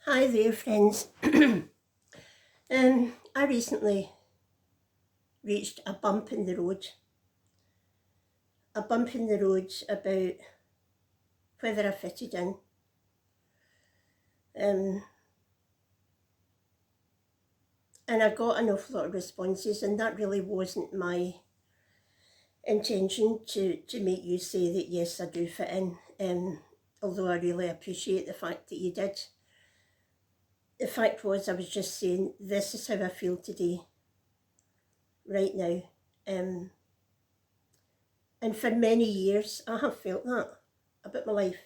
Hi there, friends. I recently reached a bump in the road. A bump in the road about whether I fitted in. And I got an awful lot of responses, and that really wasn't my intention to make you say that yes, I do fit in. Although I really appreciate the fact that you did. The fact was, I was just saying, this is how I feel today, right now. And for many years, I have felt that about my life.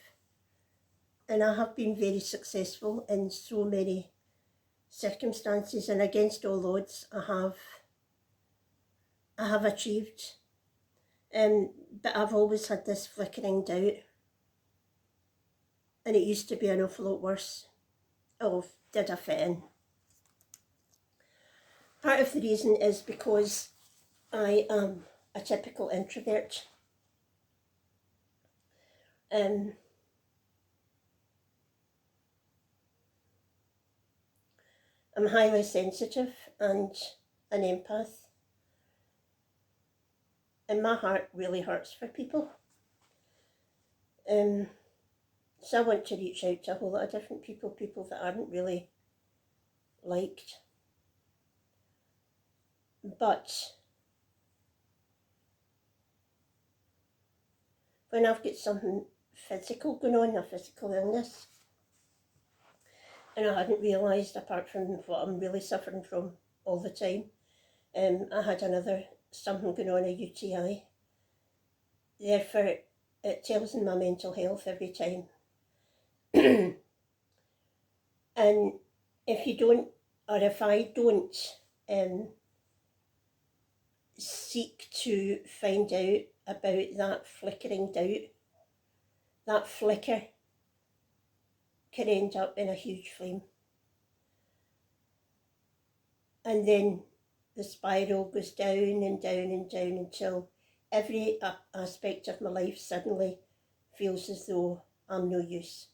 And I have been very successful in so many circumstances, and against all odds, I have achieved. But I've always had this flickering doubt, and it used to be an awful lot worse. Oh, did I fit in? Part of the reason is because I am a typical introvert. I'm highly sensitive and an empath, and my heart really hurts for people. So I want to reach out to a whole lot of different people that aren't really liked. But when I've got something physical going on, a physical illness, and I hadn't realised, apart from what I'm really suffering from all the time, I had something going on, a UTI. Therefore, it tells in my mental health every time. And if you don't, or if I don't seek to find out about that flickering doubt, that flicker can end up in a huge flame. And then the spiral goes down and down and down until every aspect of my life suddenly feels as though I'm no use.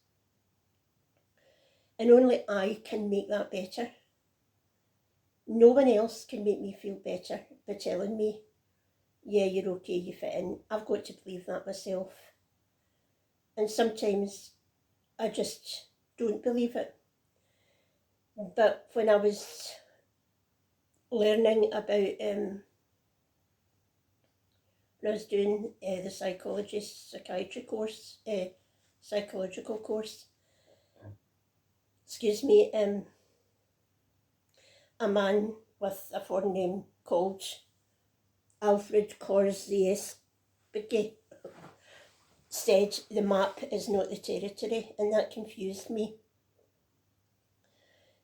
And only I can make that better. No one else can make me feel better by telling me, yeah, you're okay, you fit in. I've got to believe that myself. And sometimes I just don't believe it. But when I was learning about, when I was doing the psychological course, excuse me, a man with a foreign name called Alfred Korzybski said the map is not the territory, and that confused me.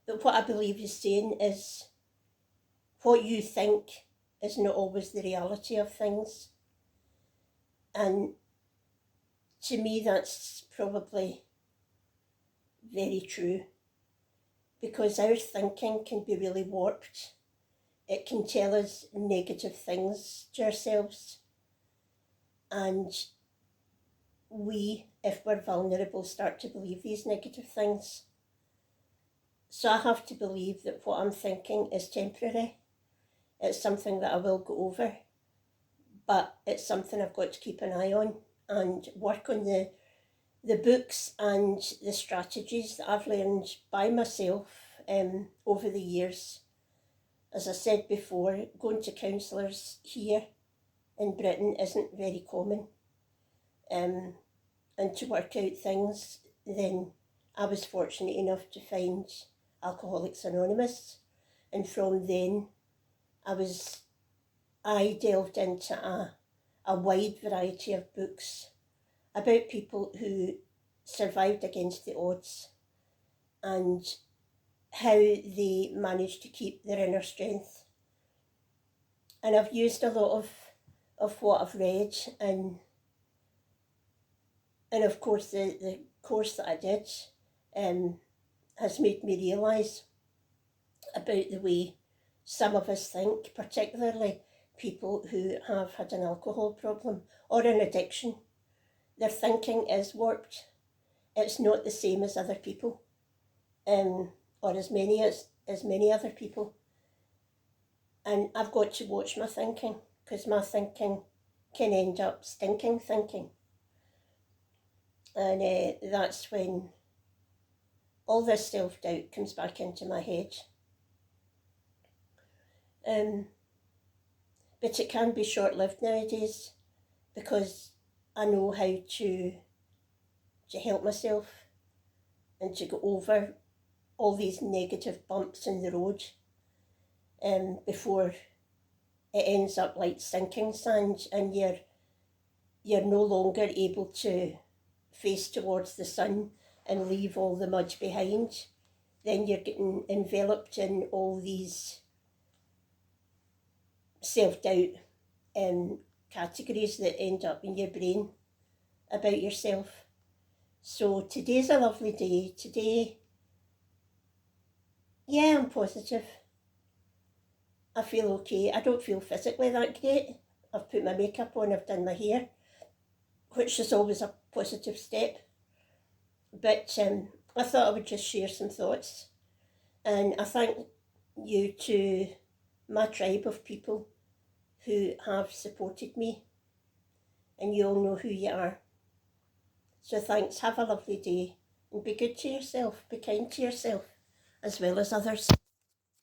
But what I believe he's saying is what you think is not always the reality of things. And to me, that's probably very true, because our thinking can be really warped. It can tell us negative things to ourselves, and we, if we're vulnerable, start to believe these negative things. So I have to believe that what I'm thinking is temporary. It's something that I will go over, but it's something I've got to keep an eye on and work on the books and the strategies that I've learned by myself over the years. As I said before, going to counsellors here in Britain isn't very common. And to work out things, then I was fortunate enough to find Alcoholics Anonymous, and from then I delved into a wide variety of books about people who survived against the odds and how they managed to keep their inner strength. And I've used a lot of what I've read, and of course the course that I did has made me realise about the way some of us think, particularly people who have had an alcohol problem or an addiction. Their thinking is warped. It's not the same as other people. or as many other people. And I've got to watch my thinking, because my thinking can end up stinking thinking. And that's when all this self-doubt comes back into my head. But it can be short-lived nowadays, because I know how to help myself and to go over all these negative bumps in the road before it ends up like sinking sand, and you're no longer able to face towards the sun and leave all the mud behind. Then you're getting enveloped in all these self-doubt categories that end up in your brain about yourself. So today's a lovely day. Today, yeah, I'm positive. I feel okay. I don't feel physically that great. I've put my makeup on, I've done my hair, which is always a positive step. But I thought I would just share some thoughts. And I thank you to my tribe of people who have supported me. And you all know who you are. So thanks, have a lovely day. And be good to yourself, be kind to yourself, as well as others.